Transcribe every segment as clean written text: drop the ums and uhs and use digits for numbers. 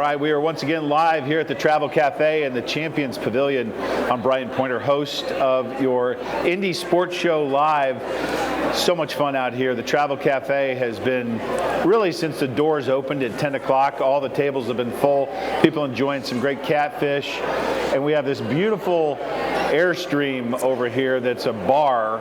right, we are once again live here at the Travel Cafe and the Champions Pavilion. I'm Bryan, Paynter, host of your Indy Sports Show Live. So much fun out here. The Travel Cafe has been really since the doors opened at 10 o'clock. All the tables have been full. People enjoying some great catfish. And we have this beautiful Airstream over here that's a bar,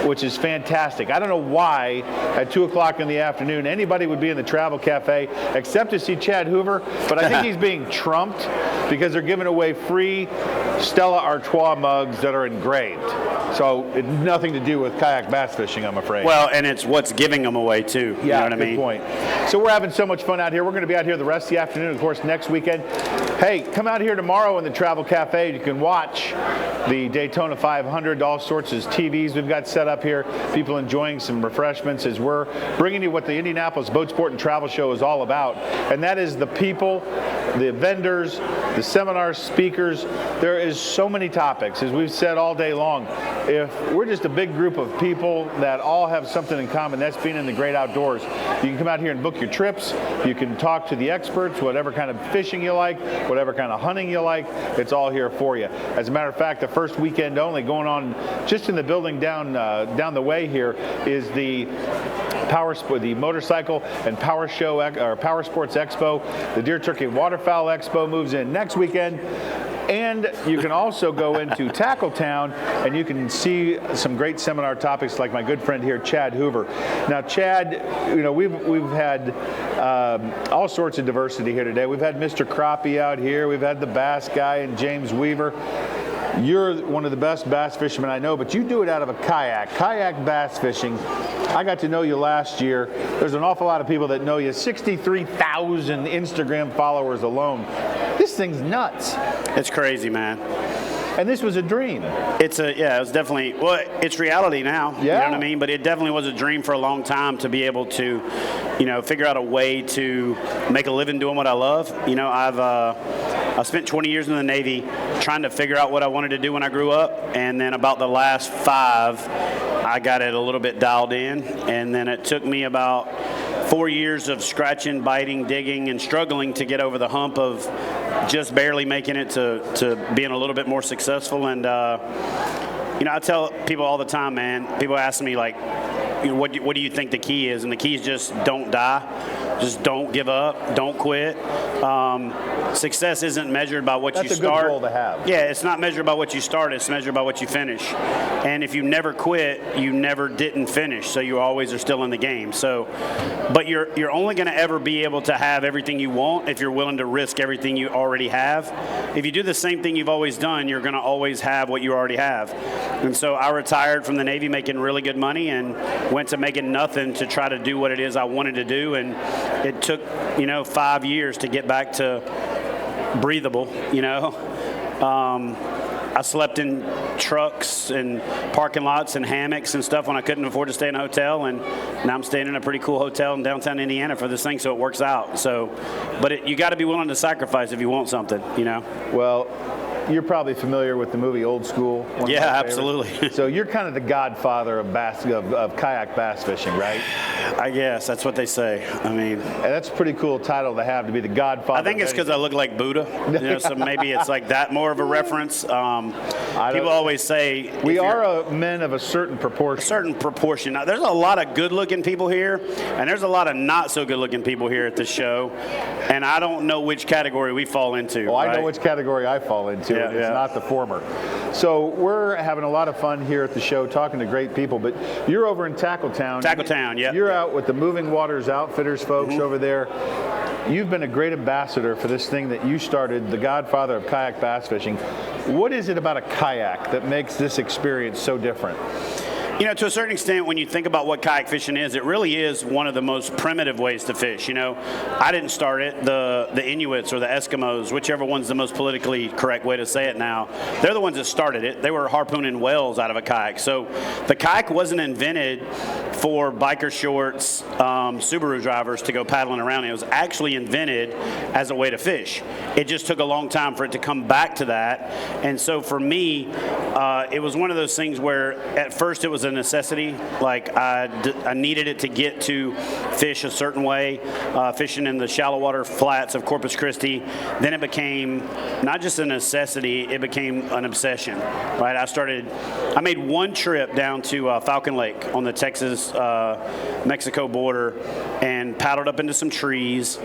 which is fantastic. I don't know why at 2 o'clock in the afternoon anybody would be in the Travel Cafe except to see Chad Hoover, but I think he's being trumped because they're giving away free Stella Artois mugs that are engraved. So it's nothing to do with kayak bass fishing, I'm afraid. Well, and it's what's giving them away, too. You know what I mean? Good point. So we're having so much fun out here. We're going to be out here the rest of the afternoon, of course, next weekend. Hey, come out here tomorrow in the Travel Cafe. You can watch the Daytona 500, all sorts of TVs we've got set up here. People enjoying some refreshments as we're bringing you what the Indianapolis Boat Sport and Travel Show is all about. And that is the people, the vendors, the seminar speakers. There is so many topics, as we've said all day long. If we're just a big group of people that all have something in common, that's being in the great outdoors. You can come out here and book your trips. You can talk to the experts, whatever kind of fishing you like, whatever kind of hunting you like, it's all here for you. As a matter of fact, the first weekend only going on just in the building down the way here is the motorcycle and power show or power sports expo. The Deer Turkey Waterfowl Expo moves in next weekend. And you can also go into Tackle Town and you can see some great seminar topics like my good friend here, Chad Hoover. Now, Chad, you know, we've had all sorts of diversity here today. We've had Mr. Crappie out here. We've had the bass guy and James Weaver. You're one of the best bass fishermen I know, but you do it out of a kayak bass fishing. I got to know you last year. There's an awful lot of people that know you. 63,000 Instagram followers alone. This thing's nuts. It's crazy, man. And this was a dream. It was definitely, well, it's reality now. Yeah. You know what I mean? But it definitely was a dream for a long time to be able to, you know, figure out a way to make a living doing what I love. You know, I spent 20 years in the Navy trying to figure out what I wanted to do when I grew up. And then about the last 5, I got it a little bit dialed in. And then it took me about 4 years of scratching, biting, digging, and struggling to get over the hump of just barely making it to being a little bit more successful. And, you know, I tell people all the time, man, people ask me, like, you know, what do you think the key is? And the key is just don't die. Just don't give up. Don't quit. Success isn't measured by what you start. That's a good goal to have. Yeah, it's not measured by what you start. It's measured by what you finish. And if you never quit, you never didn't finish. So you always are still in the game. So, but you're only going to ever be able to have everything you want if you're willing to risk everything you already have. If you do the same thing you've always done, you're going to always have what you already have. And so I retired from the Navy making really good money and went to making nothing to try to do what it is I wanted to do. And it took, you know, 5 years to get back to breathable, you know. I slept in trucks and parking lots and hammocks and stuff when I couldn't afford to stay in a hotel, and now I'm staying in a pretty cool hotel in downtown Indiana for this thing, so it works out. So, but you got to be willing to sacrifice if you want something, you know. Well, you're probably familiar with the movie Old School. Yeah, absolutely. So you're kind of the godfather of kayak bass fishing, right? I guess that's what they say. I mean, and that's a pretty cool title to have, to be the godfather. I think it's because I look like Buddha, you know, so maybe it's like that more of a reference. People always say we are men of a certain proportion. A certain proportion. Now, there's a lot of good-looking people here, and there's a lot of not so good-looking people here at this show, and I don't know which category we fall into. Well, I know which category I fall into. Yeah, it's not the former. So we're having a lot of fun here at the show, talking to great people. But you're over in Tackle Town. Tackle Town, yeah. You're out with the Moving Waters Outfitters folks over there. You've been a great ambassador for this thing that you started, the godfather of kayak bass fishing. What is it about a kayak that makes this experience so different? You know, to a certain extent, when you think about what kayak fishing is, it really is one of the most primitive ways to fish. You know, I didn't start it. The Inuits or the Eskimos, whichever one's the most politically correct way to say it now, they're the ones that started it. They were harpooning whales out of a kayak. So the kayak wasn't invented for biker shorts, Subaru drivers to go paddling around. It was actually invented as a way to fish. It just took a long time for it to come back to that. And so for me, it was one of those things where at first it was a necessity. Like I needed it to get to fish a certain way, fishing in the shallow water flats of Corpus Christi. Then it became not just a necessity, it became an obsession, right? I made one trip down to Falcon Lake on the Texas-Mexico border and paddled up into some trees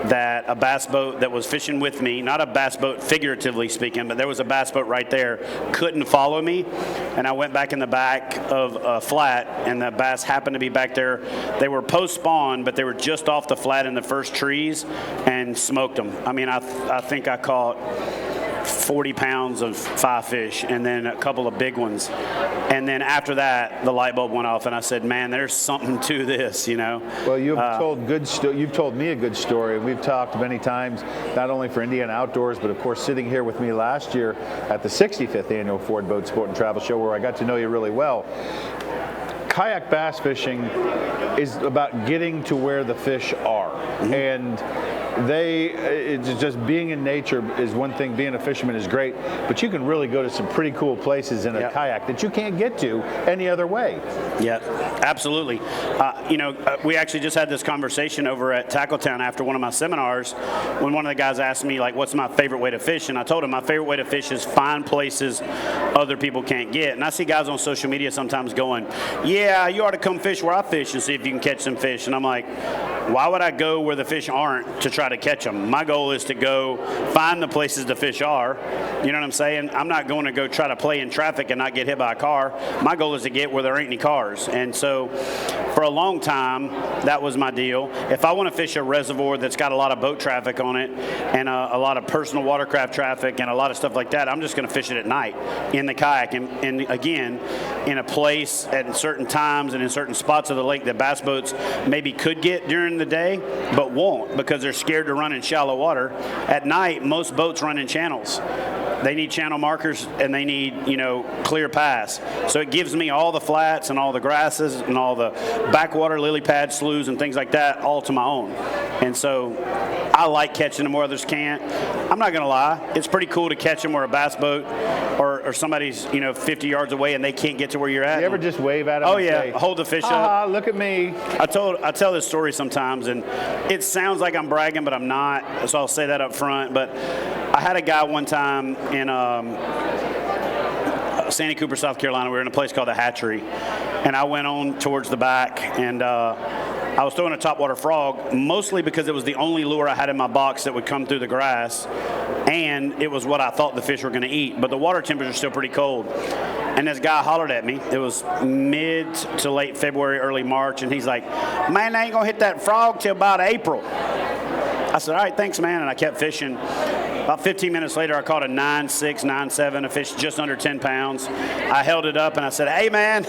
that a bass boat that was fishing with me, not a bass boat figuratively speaking, but there was a bass boat right there, couldn't follow me. And I went back in the back of a flat, and the bass happened to be back there. They were post-spawn, but they were just off the flat in the first trees, and smoked them. I mean, I think I caught 40 pounds of 5 fish and then a couple of big ones. And then after that, the light bulb went off, and I said, man, there's something to this, you know. Well, you've told me a good story, and we've talked many times, not only for Indiana Outdoors, but of course sitting here with me last year at the 65th Annual Ford Boat Sport and Travel Show, where I got to know you really well. Kayak bass fishing is about getting to where the fish are. Mm-hmm. And it's just being in nature is one thing. Being a fisherman is great, but you can really go to some pretty cool places in a kayak that you can't get to any other way. Yeah, absolutely. We actually just had this conversation over at Tackletown after one of my seminars when one of the guys asked me, like, what's my favorite way to fish? And I told him my favorite way to fish is find places other people can't get. And I see guys on social media sometimes going, yeah, you ought to come fish where I fish and see if you can catch some fish. And I'm like, why would I go where the fish aren't to try to catch them? My goal is to go find the places the fish are. You know what I'm saying? I'm not going to go try to play in traffic and not get hit by a car. My goal is to get where there ain't any cars. And so for a long time, that was my deal. If I want to fish a reservoir that's got a lot of boat traffic on it and a lot of personal watercraft traffic and a lot of stuff like that, I'm just going to fish it at night in the kayak. And again, in a place at certain times and in certain spots of the lake that bass boats maybe could get during the day, but won't because they're scared to run in shallow water. At night, most boats run in channels. They need channel markers and they need, clear paths. So it gives me all the flats and all the grasses and all the backwater lily pad sloughs and things like that all to my own. And so I like catching them where others can't. I'm not going to lie. It's pretty cool to catch them where a bass boat or somebody's, 50 yards away and they can't get to where you're at. You ever just wave at them and say, hold the fish up? Look at me. I tell this story sometimes, and it sounds like I'm bragging, but I'm not. So I'll say that up front. But I had a guy one time in Sandy Cooper, South Carolina. We were in a place called the Hatchery, and I went on towards the back, and I was throwing a topwater frog, mostly because it was the only lure I had in my box that would come through the grass, and it was what I thought the fish were going to eat. But the water temperature is still pretty cold. And this guy hollered at me. It was mid to late February, early March, and he's like, man, I ain't going to hit that frog till about April. I said, all right, thanks, man, and I kept fishing. About 15 minutes later, I caught a 9.6, 9.7, a fish just under 10 pounds. I held it up and I said, hey, man,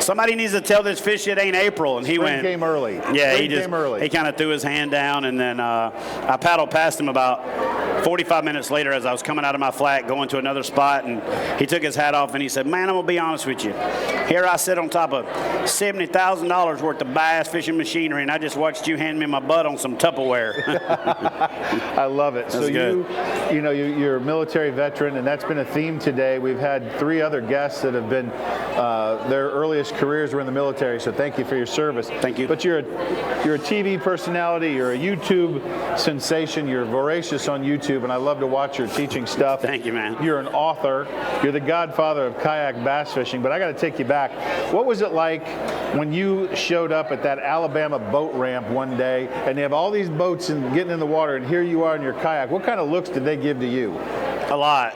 somebody needs to tell this fish it ain't April. And he Spring came early. Yeah, Spring he kind of threw his hand down, and then I paddled past him about 45 minutes later as I was coming out of my flat going to another spot, and he took his hat off and he said, man, I'm going to be honest with you. Here I sit on top of $70,000 worth of bass fishing machinery, and I just watched you hand me my butt on some Tupperware. I love it. That's good. You're a military veteran, and that's been a theme today. We've had 3 other guests that have been, their earliest careers were in the military, so thank you for your service. Thank you. But you're a TV personality, you're a YouTube sensation, you're voracious on YouTube, and I love to watch your teaching stuff. Thank you, man. You're an author. You're the godfather of kayak bass fishing, but I got to take you back. What was it like when you showed up at that Alabama boat ramp one day, and they have all these boats and getting in the water, and here you are in your kayak? What kind of looks did they give to you? A lot.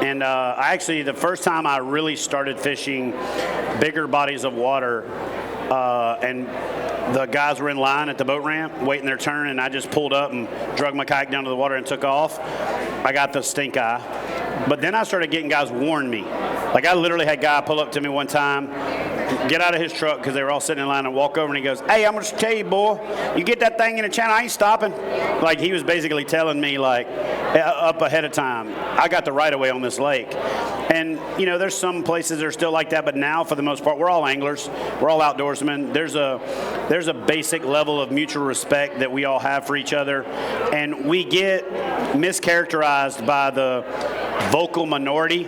And the first time I really started fishing bigger bodies of water, and the guys were in line at the boat ramp waiting their turn, and I just pulled up and drug my kayak down to the water and took off. I got the stink eye. But then I started getting guys warn me. Like, I literally had a guy pull up to me one time, get out of his truck because they were all sitting in line, and walk over, and he goes, hey, I'm going to tell you, boy, you get that thing in the channel, I ain't stopping. Like, he was basically telling me, like, up ahead of time, I got the right of way on this lake. And, there's some places that are still like that, but now, for the most part, we're all anglers. We're all outdoorsmen. There's a basic level of mutual respect that we all have for each other. And we get mischaracterized by the vocal minority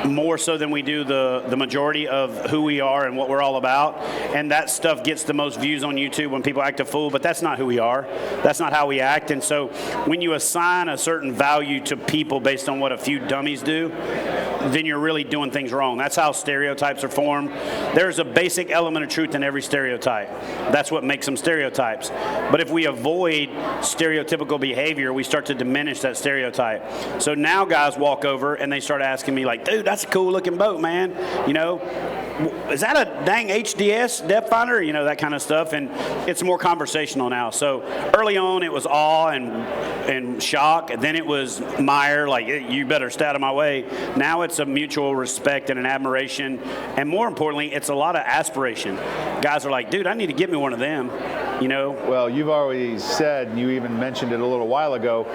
more so than we do the majority of who we are and what we're all about. And that stuff gets the most views on YouTube when people act a fool, but that's not who we are. That's not how we act. And so when you assign a certain value to people based on what a few dummies do, then you're really doing things wrong. That's how stereotypes are formed. There's a basic element of truth in every stereotype. That's what makes them stereotypes. But if we avoid stereotypical behavior, we start to diminish that stereotype. So now guys walk over and they start asking me like, dude, that's a cool looking boat, man. You know, is that a dang HDS depth finder? You know, that kind of stuff. And it's more conversational now. So early on it was awe and shock. And then it was mire, like, you better stay out of my way. Now it's a mutual respect and an admiration. And more importantly, it's a lot of aspiration. Guys are like, dude, I need to get me one of them, you know? Well, you've already said, and you even mentioned it a little while ago,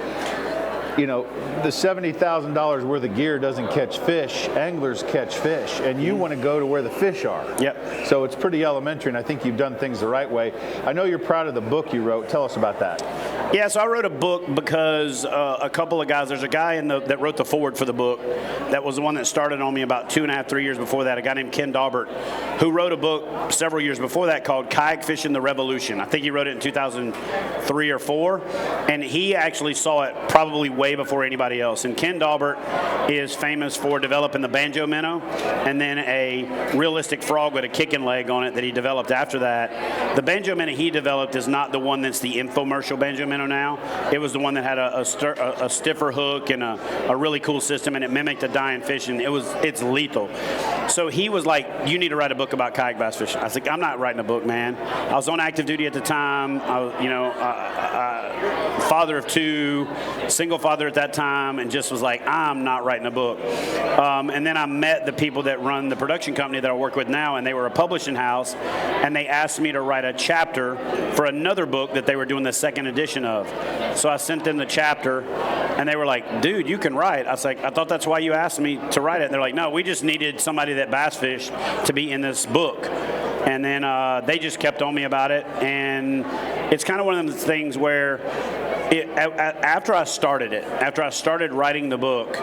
you know, the $70,000 worth of gear doesn't catch fish. Anglers catch fish, and you want to go to where the fish are. Yep. So it's pretty elementary, and I think you've done things the right way. I know you're proud of the book you wrote. Tell us about that. Yeah, so I wrote a book because a couple of guys, there's a guy that wrote the foreword for the book that was the one that started on me about 2.5, 3 years before that, a guy named Ken Daubert, who wrote a book several years before that called Kayak Fishing the Revolution. I think he wrote it in 2003 or 4, and he actually saw it probably way before anybody else. And Ken Daubert is famous for developing the banjo minnow and then a realistic frog with a kicking leg on it that he developed after that. The banjo minnow he developed is not the one that's the infomercial banjo minnow now. It was the one that had a stiffer hook and a really cool system, and it mimicked a dying fish, and it's lethal. So he was like, you need to write a book about kayak bass fishing. I was like, I'm not writing a book, man. I was on active duty at the time. I was, father of 2, single father at that time, and just was like, I'm not writing a book. And then I met the people that run the production company that I work with now, and they were a publishing house, and they asked me to write a chapter for another book that they were doing the second edition of. So I sent them the chapter, and they were like, dude, you can write. I was like, I thought that's why you asked me to write it. And they're like, no, we just needed somebody that bass fished to be in this book. And then they just kept on me about it. And it's kind of one of those things where after I started writing the book,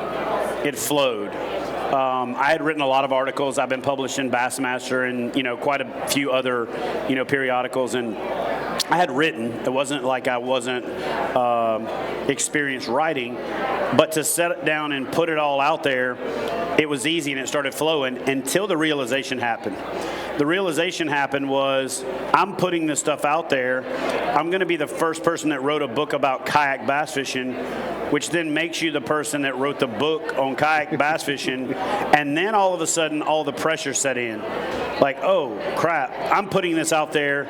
it flowed. I had written a lot of articles. I've been published in Bassmaster and, quite a few other, periodicals. And I had written. It wasn't like I wasn't experienced writing. But to set it down and put it all out there, it was easy and it started flowing until the realization happened. The realization happened was, I'm putting this stuff out there. I'm going to be the first person that wrote a book about kayak bass fishing, which then makes you the person that wrote the book on kayak bass fishing. And then all of a sudden, all the pressure set in. Like, oh, crap, I'm putting this out there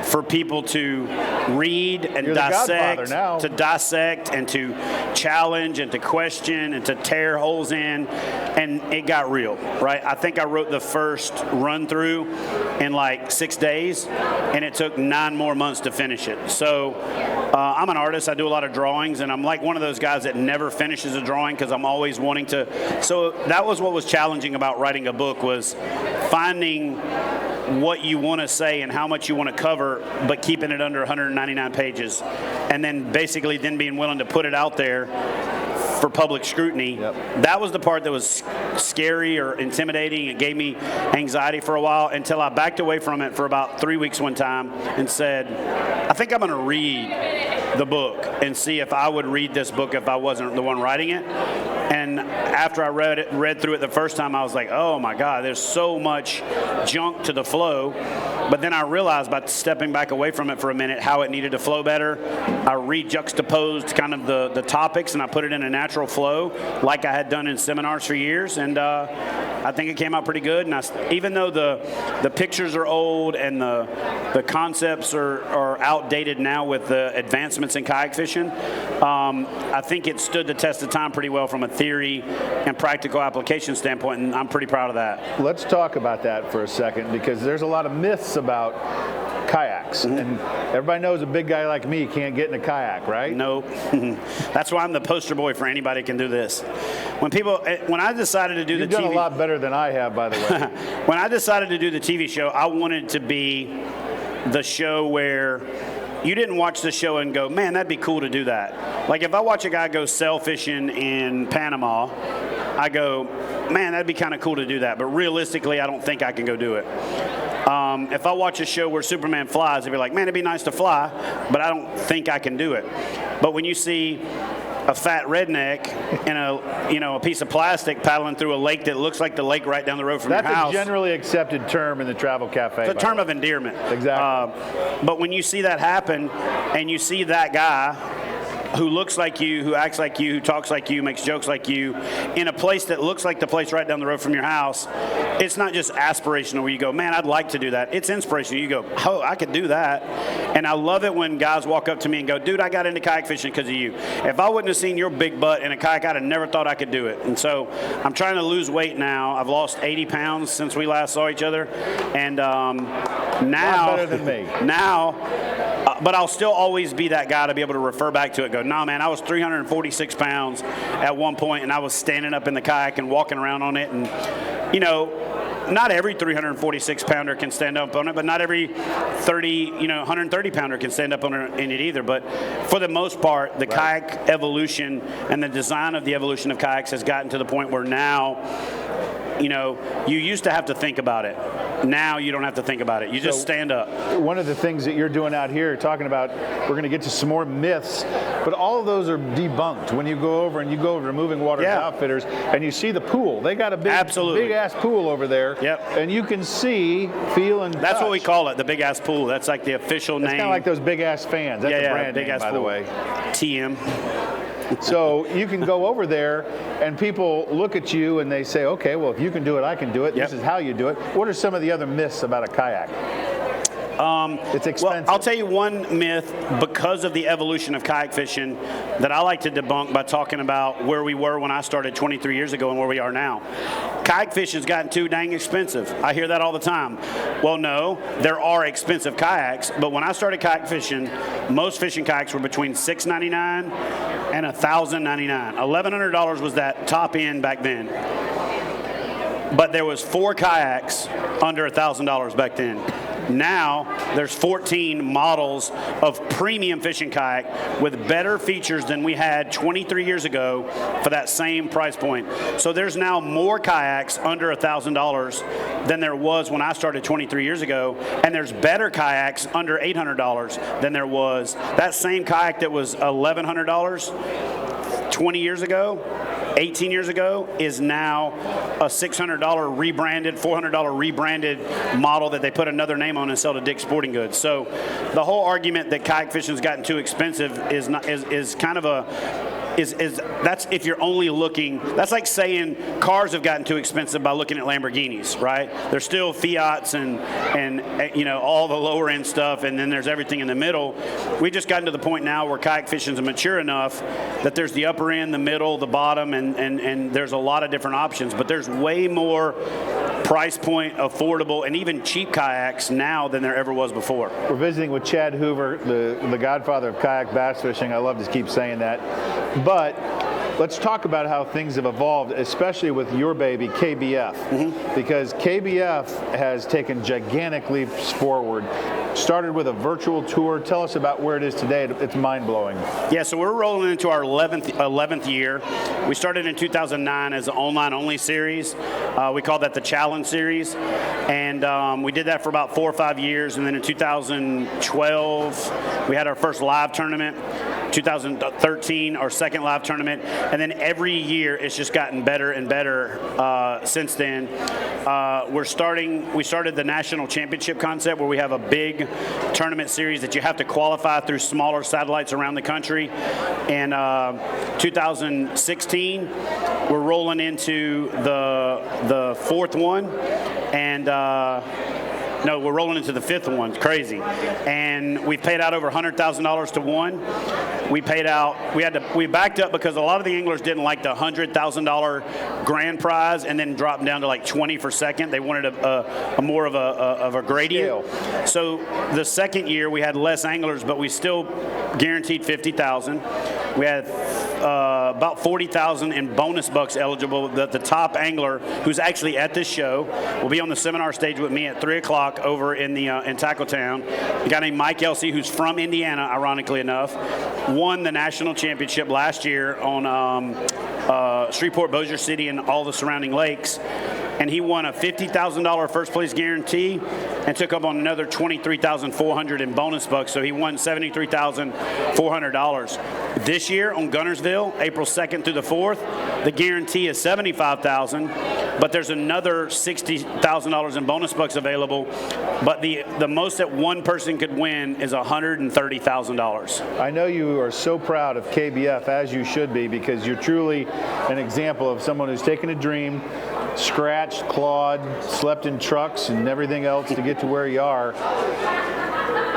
for people to read and dissect and to challenge and to question and to tear holes in, and it got real, right? I think I wrote the first run through in like 6 days, and it took 9 more months to finish it. So I'm an artist. I do a lot of drawings, and I'm like one of those guys that never finishes a drawing because I'm always wanting to. So that was what was challenging about writing a book, was finding what you want to say and how much you want to cover, but keeping it under 199 pages. And then basically then being willing to put it out there for public scrutiny. Yep. That was the part that was scary or intimidating. It gave me anxiety for a while until I backed away from it for about 3 weeks one time and said, I think I'm going to read the book and see if I would read this book if I wasn't the one writing it. And after I read through it the first time, I was like, oh my God, there's so much junk to the flow. But then I realized by stepping back away from it for a minute how it needed to flow better. I rejuxtaposed kind of the topics, and I put it in a natural flow like I had done in seminars for years. And I think it came out pretty good. And even though the pictures are old and the concepts are outdated now with the advancements in kayak fishing, I think it stood the test of time pretty well from a theory and practical application standpoint, and I'm pretty proud of that. Let's talk about that for a second, because there's a lot of myths about kayaks, and everybody knows a big guy like me can't get in a kayak, right? No. That's why I'm the poster boy for anybody who can do this. When I decided to do You've done a lot better than I have, by the way. When I decided to do the TV show, I wanted to be the show where you didn't watch the show and go, man, that'd be cool to do that. Like if I watch a guy go sail fishing in Panama, I go, man, that'd be kind of cool to do that. But realistically, I don't think I can go do it. If I watch a show where Superman flies, I'd be like, man, it'd be nice to fly, but I don't think I can do it. But when you see a fat redneck in a piece of plastic paddling through a lake that looks like the lake right down the road from your house. That's a generally accepted term in the travel cafe. It's a term of endearment. Exactly. But when you see that happen, and you see that guy who looks like you, who acts like you, who talks like you, makes jokes like you, in a place that looks like the place right down the road from your house, it's not just aspirational where you go, man, I'd like to do that. It's inspirational. You go, oh, I could do that. And I love it when guys walk up to me and go, dude, I got into kayak fishing because of you. If I wouldn't have seen your big butt in a kayak, I'd have never thought I could do it. And so I'm trying to lose weight now. I've lost 80 pounds since we last saw each other. And now, better than me. But I'll still always be that guy to be able to refer back to it. Go, nah, man, I was 346 pounds at one point, and I was standing up in the kayak and walking around on it. And, not every 346 pounder can stand up on it, but not every 130 pounder can stand up in it either. But for the most part, the kayak evolution and the design of the evolution of kayaks has gotten to the point where now, you used to have to think about it. Now you don't have to think about it. You just stand up. One of the things that you're doing out here, talking about, we're going to get to some more myths, but all of those are debunked when you go over to Moving Waters Outfitters and you see the pool. They got a big ass pool over there. Yep. And you can see, feel, and That's touch. what we call it, the big ass pool. That's like the official name. It's kind of like those big ass fans. That's the brand big name, ass by pool. the way. TM. So you can go over there and people look at you and they say, okay, well, if you can do it, I can do it. This is how you do it. What are some of the other myths about a kayak? It's expensive. Well, I'll tell you one myth because of the evolution of kayak fishing that I like to debunk by talking about where we were when I started 23 years ago and where we are now. Kayak fishing's gotten too dang expensive. I hear that all the time. Well, no, there are expensive kayaks, but when I started kayak fishing, most fishing kayaks were between $699 and $1,099. $1,100 was that top end back then. But there was 4 kayaks under $1,000 back then. Now, there's 14 models of premium fishing kayak with better features than we had 23 years ago for that same price point. So there's now more kayaks under $1,000 than there was when I started 23 years ago, and there's better kayaks under $800 than there was. That same kayak that was $1,100 20 years ago, 18 years ago, is now a $600 rebranded, $400 rebranded model that they put another name on and sell to Dick's Sporting Goods. So the whole argument that kayak fishing's gotten too expensive is kind of that's if you're only looking. That's like saying cars have gotten too expensive by looking at Lamborghinis, right? There's still Fiats and all the lower end stuff, and then there's everything in the middle. We just gotten to the point now where kayak fishing is mature enough that there's the upper end, the middle, the bottom, and there's a lot of different options. But there's way more price point, affordable, and even cheap kayaks now than there ever was before. We're visiting with Chad Hoover, the godfather of kayak bass fishing. I love to keep saying that. But let's talk about how things have evolved, especially with your baby, KBF. Because KBF has taken gigantic leaps forward. Started with a virtual tour. Tell us about where it is today. It's mind-blowing. Yeah, so we're rolling into our 11th year. We started in 2009 as an online-only series. We called that the Challenge Series. And we did that for about 4 or 5 years. And then in 2012, we had our first live tournament. 2013, our second live tournament, and then every year it's just gotten better and better since then. We started the national championship concept where we have a big tournament series that you have to qualify through smaller satellites around the country. And 2016, we're rolling into the 4th one, and no, we're rolling into the 5th one. It's crazy. And we've paid out over $100,000 to one. We paid out, we backed up because a lot of the anglers didn't like the $100,000 grand prize and then dropped down to like 20 for second. They wanted a more of a gradient. Scale. So the second year we had less anglers, but we still guaranteed $50,000. We had about 40,000 in bonus bucks eligible. The top angler who's actually at this show will be on the seminar stage with me at 3 o'clock over in Tackletown. A guy named Mike Elsey, who's from Indiana, ironically enough, won the national championship last year on Shreveport, Bossier City, and all the surrounding lakes. And he won a $50,000 first place guarantee and took up on another $23,400 in bonus bucks. So he won $73,400. This year on Guntersville, April 2nd through the 4th, the guarantee is $75,000, but there's another $60,000 in bonus bucks available. But the most that one person could win is $130,000. I know you are so proud of KBF, as you should be, because you're truly an example of someone who's taken a dream, scratched, clawed, slept in trucks and everything else to get to where you are.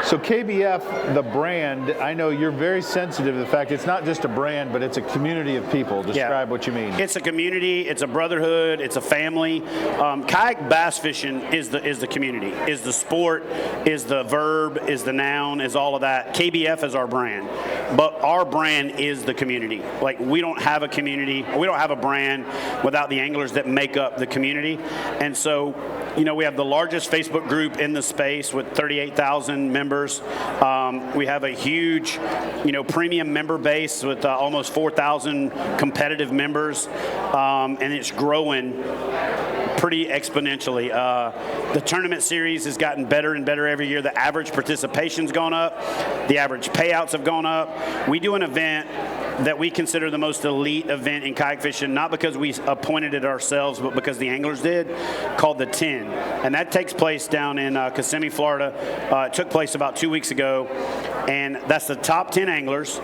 So KBF, the brand, I know you're very sensitive to the fact it's not just a brand, but it's a community of people. Describe what you mean. It's a community. It's a brotherhood. It's a family. Kayak bass fishing is the community, is the sport, is the verb, is the noun, is all of that. KBF is our brand, but our brand is the community. Like, we don't have a community, we don't have a brand without the anglers that make up the community. And so, you know, we have the largest Facebook group in the space with 38,000 members. We have a huge, premium member base with almost 4,000 competitive members, and it's growing pretty exponentially. The tournament series has gotten better and better every year. The average participation's gone up. The average payouts have gone up. We do an event that we consider the most elite event in kayak fishing, not because we appointed it ourselves, but because the anglers did, called the 10. And that takes place down in Kissimmee, Florida. It took place about 2 weeks ago. And that's the top 10 anglers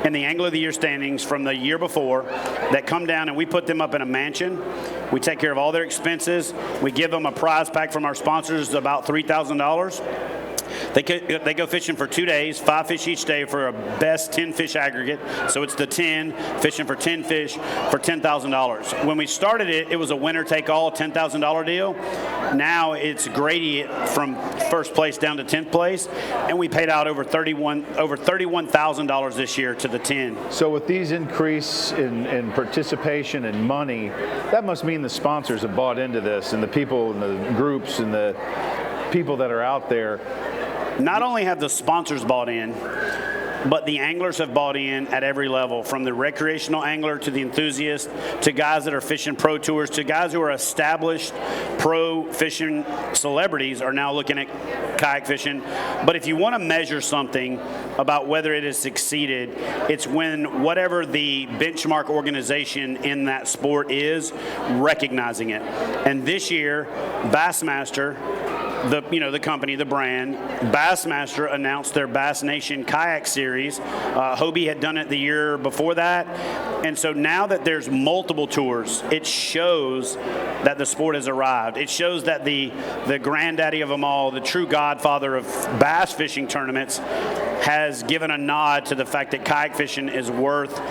in the Angler of the Year standings from the year before that come down, and we put them up in a mansion. We take care of all their expenses. We give them a prize pack from our sponsors, about $3,000. They go fishing for 2 days, 5 fish each day for a best 10 fish aggregate. So it's the 10, fishing for 10 fish for $10,000. When we started it, it was a winner take all $10,000 deal. Now it's graded from first place down to 10th place, and we paid out over $31,000 this year to the 10. So with these increase in participation and money, that must mean the sponsors have bought into this, and the people and the groups and the people that are out there. Not only have the sponsors bought in, but the anglers have bought in at every level, from the recreational angler to the enthusiast, to guys that are fishing pro tours, to guys who are established pro fishing celebrities are now looking at kayak fishing. But if you want to measure something about whether it has succeeded, it's when whatever the benchmark organization in that sport is, recognizing it. And this year, Bassmaster, the company, the brand, Bassmaster announced their Bass Nation Kayak Series. Hobie had done it the year before that. And so now that there's multiple tours, it shows that the sport has arrived. It shows that the granddaddy of them all, the true godfather of bass fishing tournaments, has given a nod to the fact that kayak fishing is worth.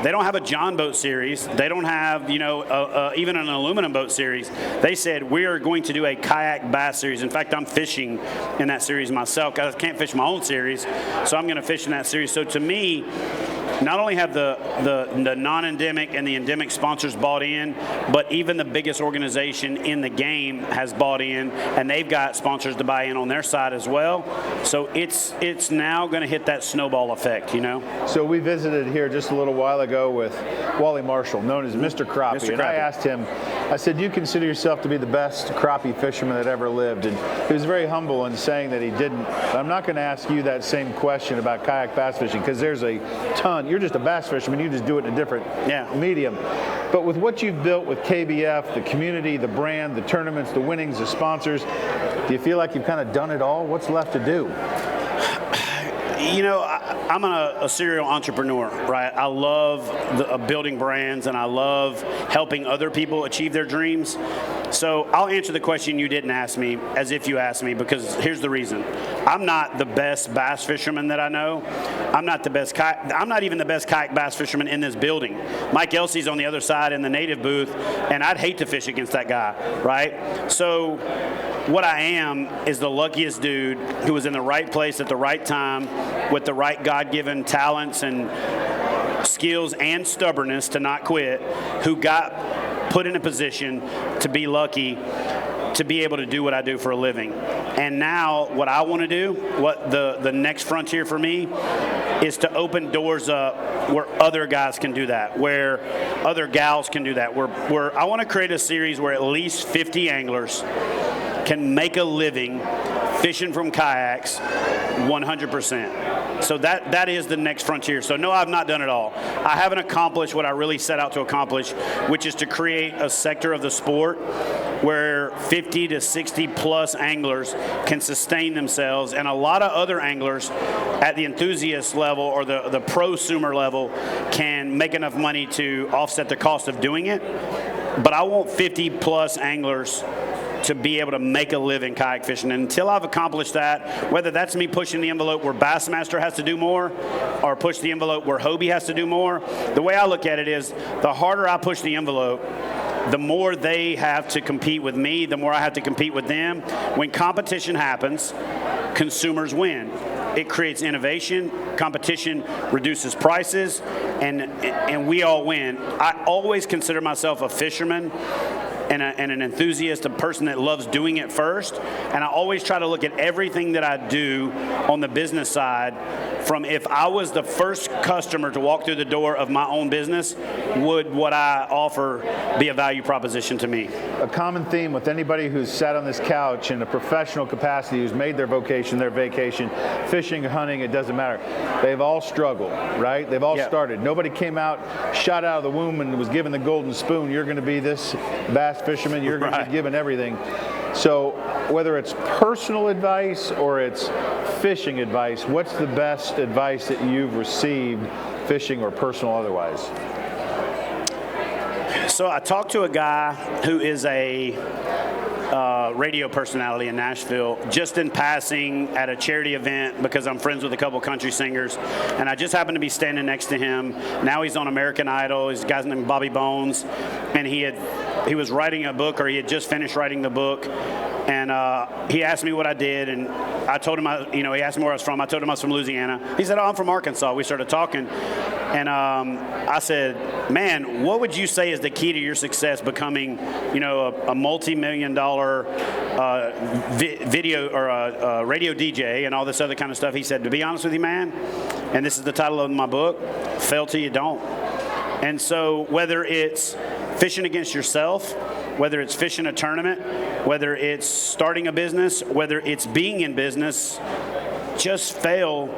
They don't have a John boat series. They don't have, even an aluminum boat series. They said, we are going to do a kayak bass series. In fact, I'm fishing in that series myself. I can't fish my own series, so I'm going to fish in that series. So to me, not only have the non-endemic and the endemic sponsors bought in, but even the biggest organization in the game has bought in, and they've got sponsors to buy in on their side as well. So it's now going to hit that snowball effect, So we visited here just a little while ago with Wally Marshall, known as Mr. Crappie. Mr. And I asked him, I said, do you consider yourself to be the best crappie fisherman that ever lived? And he was very humble in saying that he didn't. But I'm not going to ask you that same question about kayak bass fishing, because there's a ton. You're just a bass fisherman. You just do it in a different medium. But with what you've built with KBF, the community, the brand, the tournaments, the winnings, the sponsors, do you feel like you've kind of done it all? What's left to do? I'm a serial entrepreneur, right? I love building brands, and I love helping other people achieve their dreams. So I'll answer the question you didn't ask me as if you asked me, because here's the reason. I'm not the best bass fisherman that I know. I'm not even the best kayak bass fisherman in this building. Mike Elsey's on the other side in the native booth, and I'd hate to fish against that guy, right? So what I am is the luckiest dude who was in the right place at the right time with the right God-given talents and skills and stubbornness to not quit, who got put in a position to be lucky to be able to do what I do for a living. And now what I want to do, what the next frontier for me, is to open doors up where other guys can do that, where other gals can do that, where I want to create a series where at least 50 anglers can make a living fishing from kayaks 100%. So that is the next frontier. So no, I've not done it all. I haven't accomplished what I really set out to accomplish, which is to create a sector of the sport where 50 to 60 plus anglers can sustain themselves, and a lot of other anglers at the enthusiast level or the prosumer level can make enough money to offset the cost of doing it. But I want 50 plus anglers to be able to make a living kayak fishing. And until I've accomplished that, whether that's me pushing the envelope where Bassmaster has to do more or push the envelope where Hobie has to do more, the way I look at it is the harder I push the envelope, the more they have to compete with me, the more I have to compete with them. When competition happens, consumers win. It creates innovation, competition reduces prices, and we all win. I always consider myself a fisherman and an enthusiast, a person that loves doing it first. And I always try to look at everything that I do on the business side from if I was the first customer to walk through the door of my own business, would what I offer be a value proposition to me? A common theme with anybody who's sat on this couch in a professional capacity, who's made their vocation their vacation, fishing, hunting, it doesn't matter. They've all struggled, right? They've all started. Nobody came out, shot out of the womb and was given the golden spoon. You're going to be this bass fisherman. You're going to be given everything. So whether it's personal advice or it's fishing advice, what's the best advice that you've received, fishing or personal otherwise? So I talked to a guy who is a radio personality in Nashville, just in passing at a charity event because I'm friends with a couple country singers, and I just happened to be standing next to him. Now he's on American Idol. He's a guy named Bobby Bones, and he was writing a book, or he had just finished writing the book. And he asked me what I did, and I told him, he asked me where I was from. I told him I was from Louisiana. He said, "Oh, I'm from Arkansas." We started talking, and I said, "Man, what would you say is the key to your success becoming, a multi-million-dollar video or a radio DJ and all this other kind of stuff?" He said, "To be honest with you, man," and this is the title of my book, "Fail Till You Don't." And so whether it's fishing against yourself, whether it's fishing a tournament, whether it's starting a business, whether it's being in business, just fail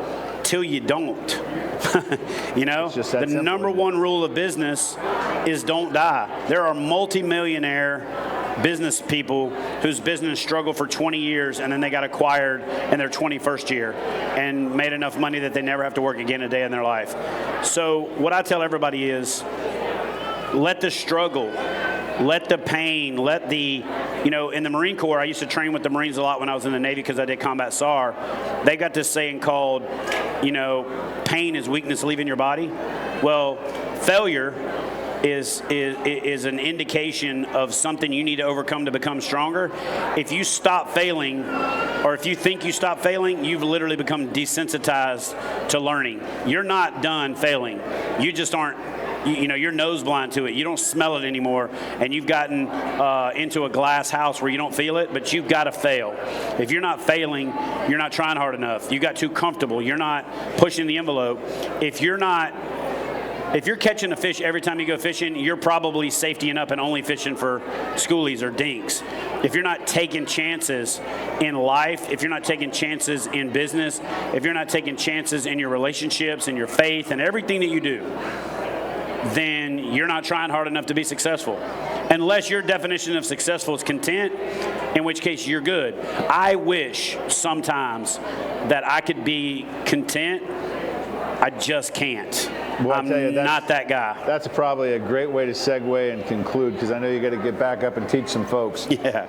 till you don't. The number one rule of business is don't die. There are multi-millionaire business people whose business struggled for 20 years and then they got acquired in their 21st year and made enough money that they never have to work again a day in their life. So what I tell everybody is, let the struggle, let the pain, let the, in the Marine Corps, I used to train with the Marines a lot when I was in the Navy because I did combat SAR. They got this saying called, pain is weakness leaving your body. Well, failure is an indication of something you need to overcome to become stronger. If you stop failing, or if you think you stop failing, you've literally become desensitized to learning. You're not done failing. You just aren't. You're nose blind to it. You don't smell it anymore, and you've gotten into a glass house where you don't feel it, but you've got to fail. If you're not failing, you're not trying hard enough. You got too comfortable. You're not pushing the envelope. If you're catching a fish every time you go fishing, you're probably safetying up and only fishing for schoolies or dinks. If you're not taking chances in life, if you're not taking chances in business, if you're not taking chances in your relationships and your faith and everything that you do, then you're not trying hard enough to be successful. Unless your definition of successful is content, in which case you're good. I wish sometimes that I could be content. I just can't. Well, I'm not that guy. That's probably a great way to segue and conclude, because I know you got to get back up and teach some folks. Yeah.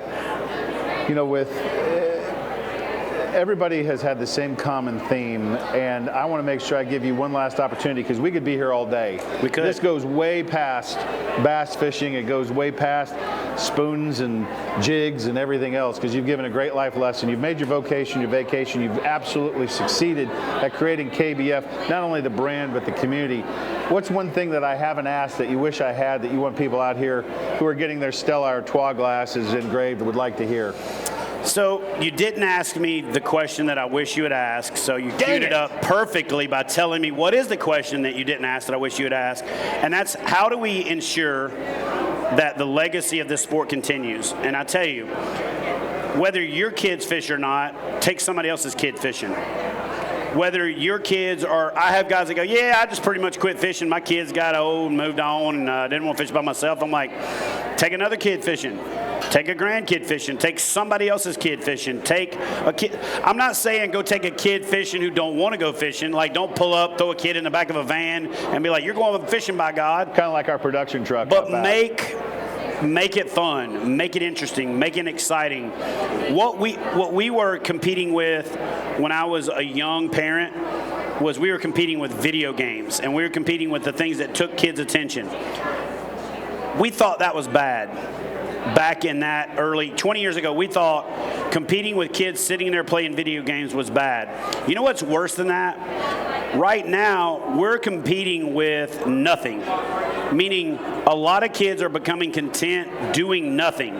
Everybody has had the same common theme, and I want to make sure I give you one last opportunity, because we could be here all day. We could. This goes way past bass fishing. It goes way past spoons and jigs and everything else, because you've given a great life lesson. You've made your vocation your vacation. You've absolutely succeeded at creating KBF, not only the brand, but the community. What's one thing that I haven't asked that you wish I had that you want people out here who are getting their Stella Artois glasses engraved would like to hear? So you didn't ask me the question that I wish you had asked, so you queued it up perfectly by telling me what is the question that you didn't ask that I wish you had asked, and that's how do we ensure that the legacy of this sport continues? And I tell you, whether your kids fish or not, take somebody else's kid fishing. Whether your kids are, I have guys that go, yeah, I just pretty much quit fishing. My kids got old and moved on and didn't want to fish by myself. I'm like, take another kid fishing. Take a grandkid fishing. Take somebody else's kid fishing. Take a kid. I'm not saying go take a kid fishing who don't want to go fishing. Like, don't pull up, throw a kid in the back of a van and be like, you're going fishing by God. Kind of like our production truck. But make it fun, make it interesting, make it exciting. What we were competing with when I was a young parent was we were competing with video games, and we were competing with the things that took kids' attention. We thought that was bad. Back in that early 20 years ago, we thought competing with kids sitting there playing video games was bad. You know what's worse than that? Right now, we're competing with nothing, meaning a lot of kids are becoming content doing nothing.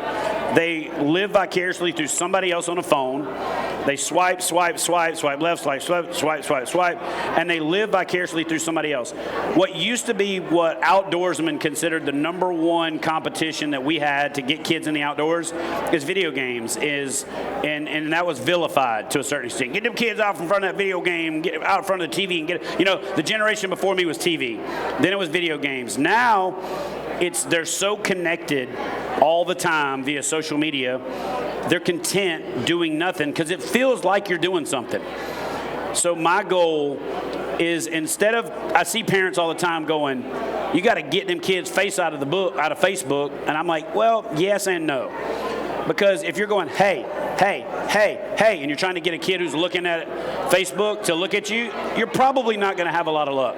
They live vicariously through somebody else on a phone. They swipe, swipe, swipe, swipe left, swipe, swipe, swipe, swipe, swipe, and they live vicariously through somebody else. What used to be what outdoorsmen considered the number one competition that we had to get kids in the outdoors is video games, and that was vilified to a certain extent. Get them kids out from front of that video game, get out in front of the TV, and the generation before me was TV. Then it was video games. Now, they're so connected all the time via social media, they're content doing nothing because it feels like you're doing something. So my goal is, instead of, I see parents all the time going, you got to get them kids' face out of Facebook, and I'm like, well, yes and no. Because if you're going, hey, and you're trying to get a kid who's looking at Facebook to look at you, you're probably not going to have a lot of luck.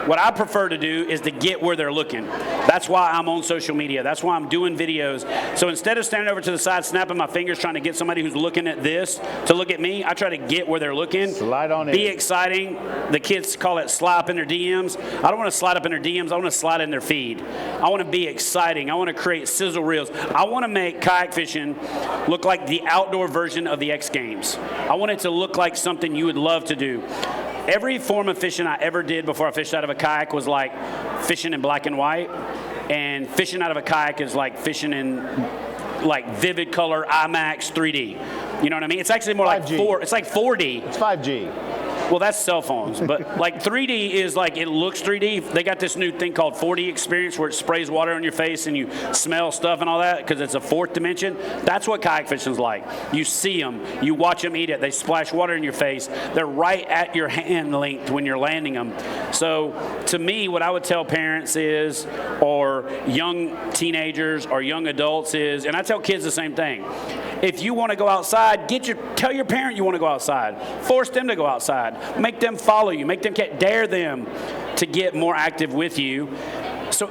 What I prefer to do is to get where they're looking. That's why I'm on social media. That's why I'm doing videos. So instead of standing over to the side, snapping my fingers, trying to get somebody who's looking at this to look at me, I try to get where they're looking. Slide on in. Be exciting. The kids call it slide up in their DMs. I don't want to slide up in their DMs. I want to slide in their feed. I want to be exciting. I want to create sizzle reels. I want to make kayak fishing look like the outdoor version of the X Games. I want it to look like something you would love to do. Every form of fishing I ever did before I fished out of a kayak was like fishing in black and white, and fishing out of a kayak is like fishing in like vivid color IMAX 3D. You know what I mean? It's actually more 5G. it's like 4D. It's 5G. Well, that's cell phones, but like 3D is like, it looks 3D. They got this new thing called 4D experience where it sprays water on your face and you smell stuff and all that because it's a fourth dimension. That's what kayak fishing's like. You see them, you watch them eat it, they splash water in your face. They're right at your hand length when you're landing them. So to me, what I would tell parents is, or young teenagers or young adults is, and I tell kids the same thing. If you want to go outside, tell your parent you want to go outside. Force them to go outside. Make them follow you. Make them dare them to get more active with you. So